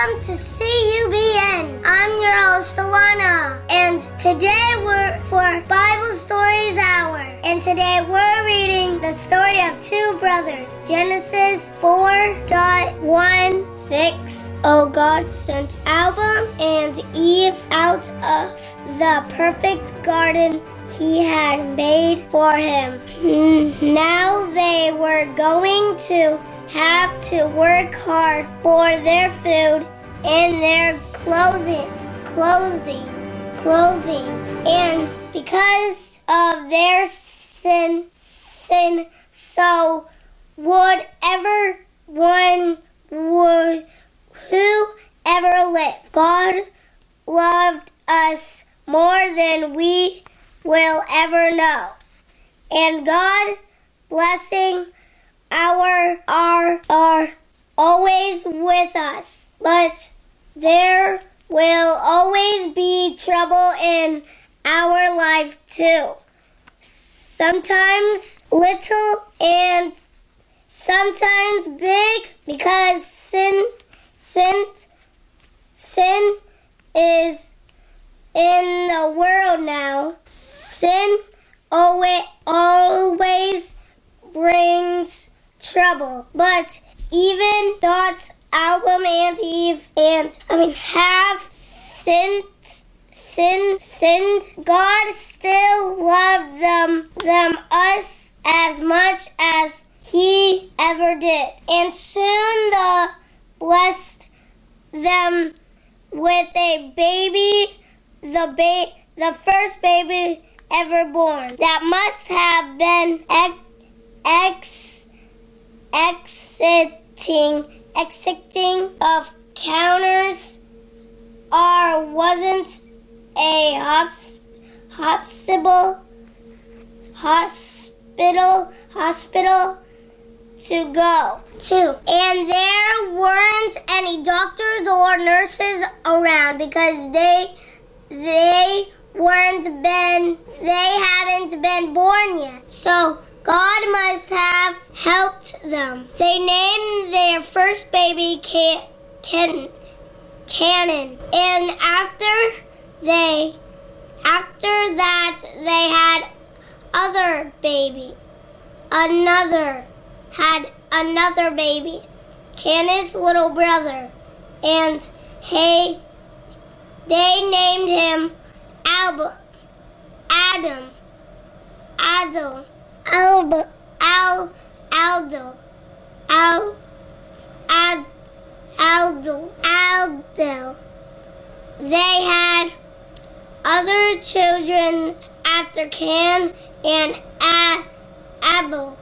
Welcome to CUBN. I'm your host, Alana, and today we're for Bible Stories Hour. And today we're reading the story of two brothers, Genesis 4:1-6. Oh, God sent Adam and Eve out of the perfect garden He had made for him. Now they were going to have to work hard for their food and their clothings. And because of their sin, so whoever lived. God loved us more than we will ever know. And God blessing are always with us, but there will always be trouble in our life too. Sometimes little and sometimes big, because sin is in the world now. Sin always brings trouble. But even though Adam and Eve have sinned, God still loved us as much as He ever did. And soon blessed them with a baby, the first baby ever born. That must have been exiting of counters, or wasn't a hospital to go to. And there weren't any doctors or nurses around because they hadn't been born yet. So God must have helped them. They named their first baby Cain. And after that they had another baby, Cain's little brother, and they named him Abel. They had other children after Cain and Abel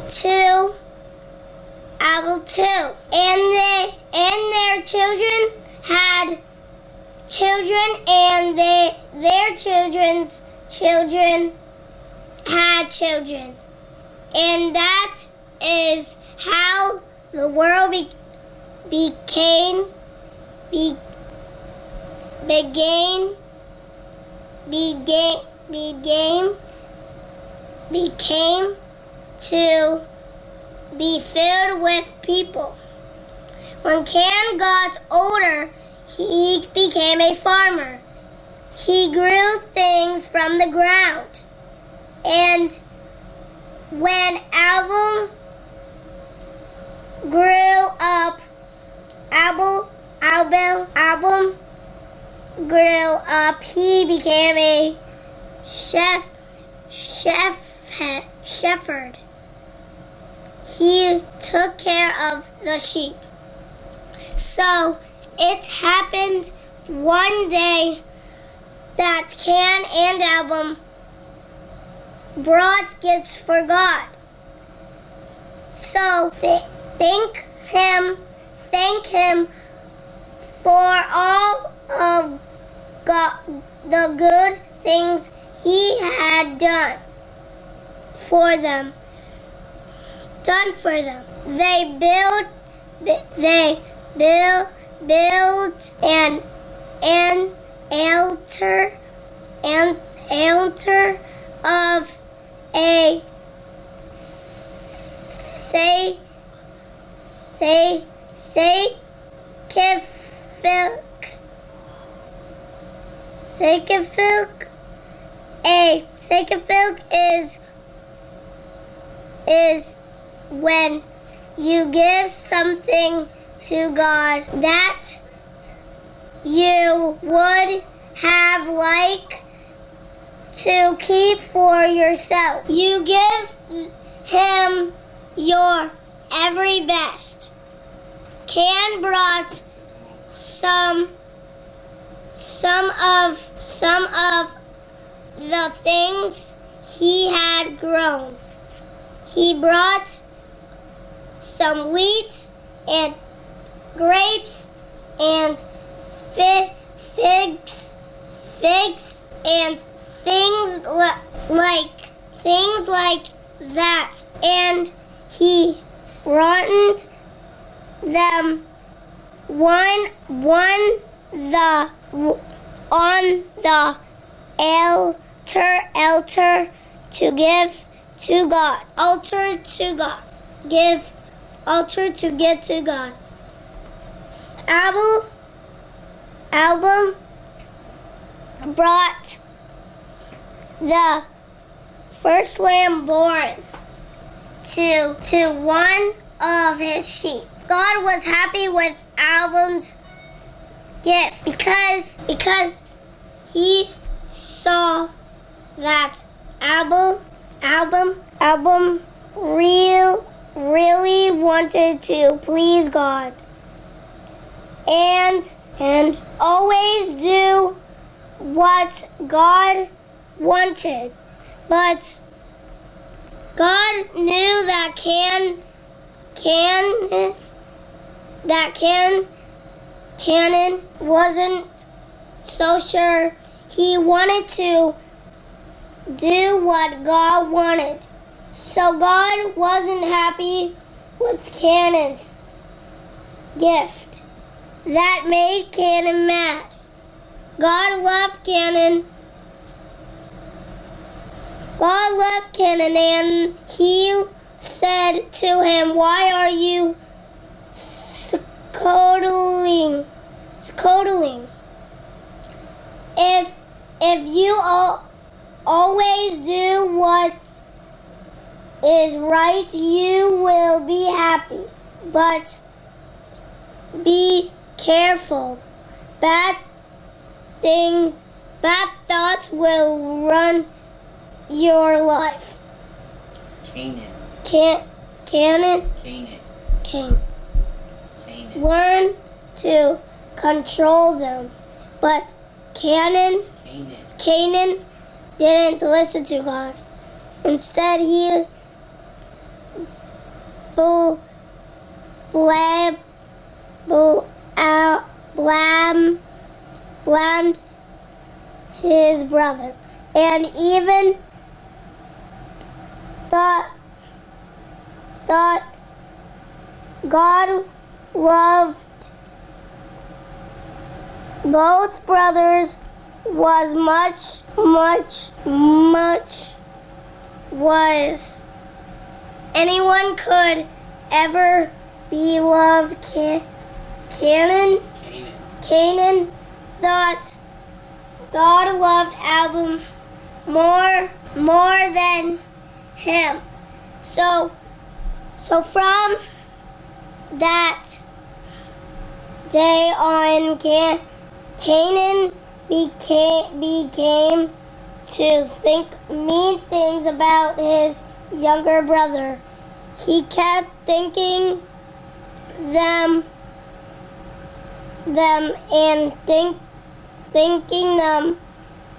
too. And their children had children, and their children's children had children. And that is how the world became to be filled with people. When Cain got older, he became a farmer. He grew things from the ground. And when Abel grew up, he became a shepherd. He took care of the sheep. So it happened one day that Cain and Abel brought gifts for God. So thank him for all of the good things He had done for them. They built an altar of a Sacrifice is when you give something to God that you would have liked to keep for yourself. You give him your every best. Cain brought some of the things he had grown. He brought some wheat and grapes and figs and things like that, and he rotten them on the altar to give to God. Altar to give to God. Abel brought the first lamb born to one of his sheep. God was happy with Abel's gift because he saw that Abel really wanted to please God and always do what God wanted. But God knew that Cain wasn't so sure. He wanted to do what God wanted. So God wasn't happy with Cain's gift. That made Cain mad. God loved Cain. And he said to him, "Why are you scolding? If you always do what is right, you will be happy. But be careful. Bad thoughts will run your life." Cain. Learn to control them. But Cain didn't listen to God. Instead, he blamed his brother, and even thought God loved both brothers was anyone could ever be loved. Cain thought God loved Abel more than him. So from that day on, Cain became to think mean things about his younger brother. He kept thinking them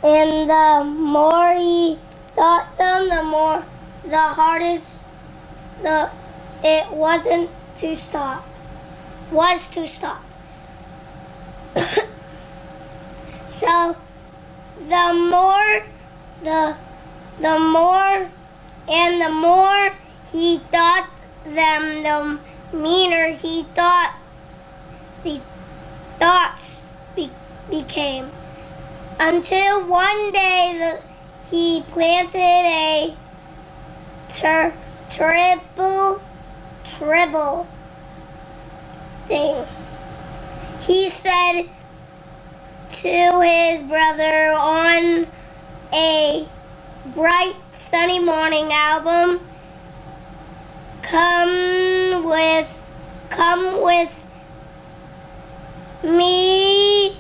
and the more he thought them, the hardest it was to stop. So the more he thought them, the meaner he thought the thoughts became. Until one day he planted a terrible thing. he said to his brother on a bright sunny morning, Abel, come with me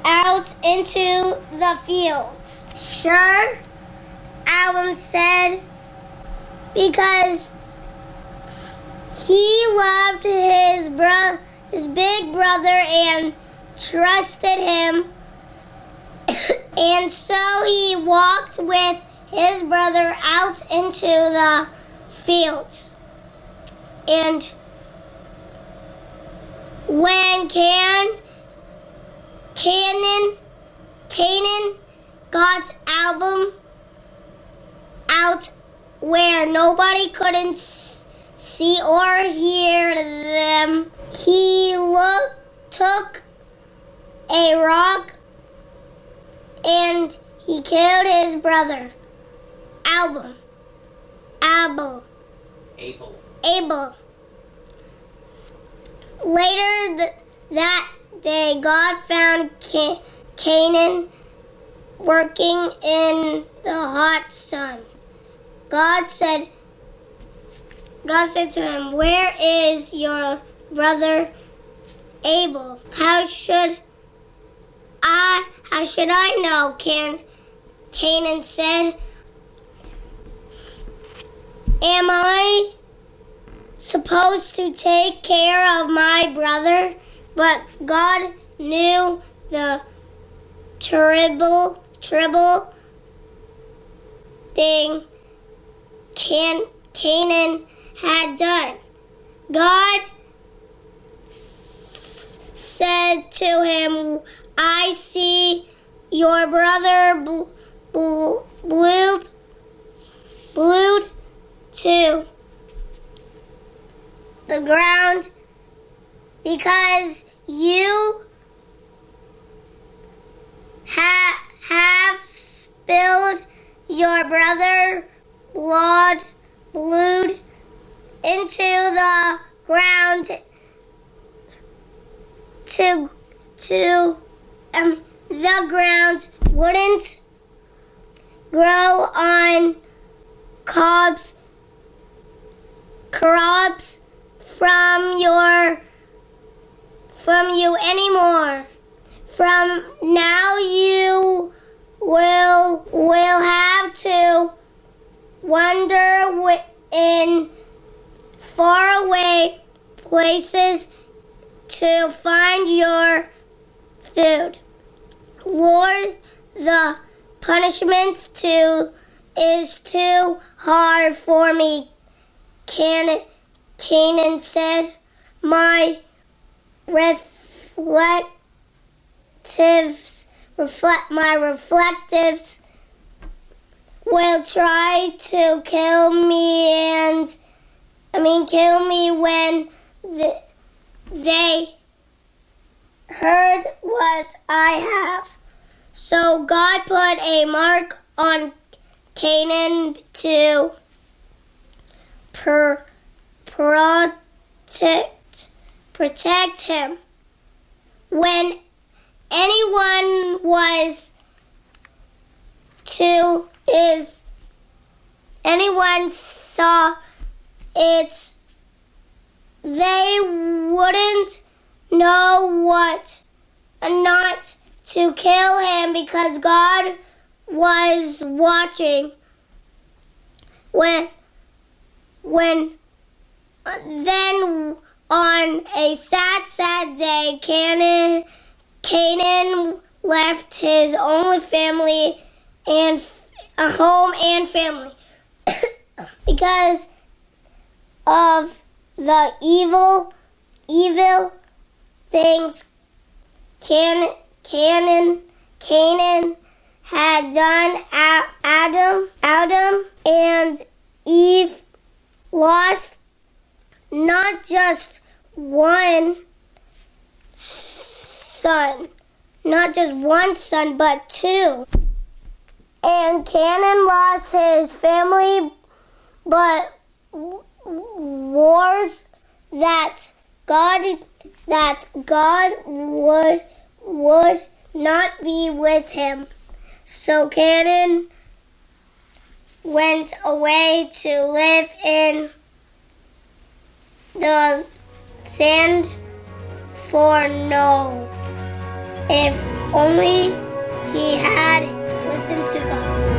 out into the fields. Sure, Abel said, because he loved his big brother and trusted him. And so he walked with his brother out into the fields. And when Canaan got Abel out where nobody couldn't see or hear them, he took a rock and he killed his brother, Abel. Later that day, God found Canaan working in the hot sun. God said to him, "Where is your brother Abel?" How should I know? Canaan said. Am I supposed to take care of my brother? But God knew the terrible thing Canaan had done. God said to him, "I see your brother glued to the ground because you have spilled your brother blood into the ground the ground wouldn't grow on crops from you anymore. From now you will have to wander in faraway places to find your food. Lord, the punishment is too hard for me," Canaan said. My reflectives will try to kill me when they heard what I have. So God put a mark on Canaan to protect him. When anyone saw it, they wouldn't know what not to kill him because God was watching. Then on a sad day, Canaan left his only family and a home and family because of the evil things Canaan had done. Adam and Eve lost not just one son, but two. And Canaan lost his family, but wars that God that God would not be with him. So Cain went away to live in the sand for no. If only he had listened to God.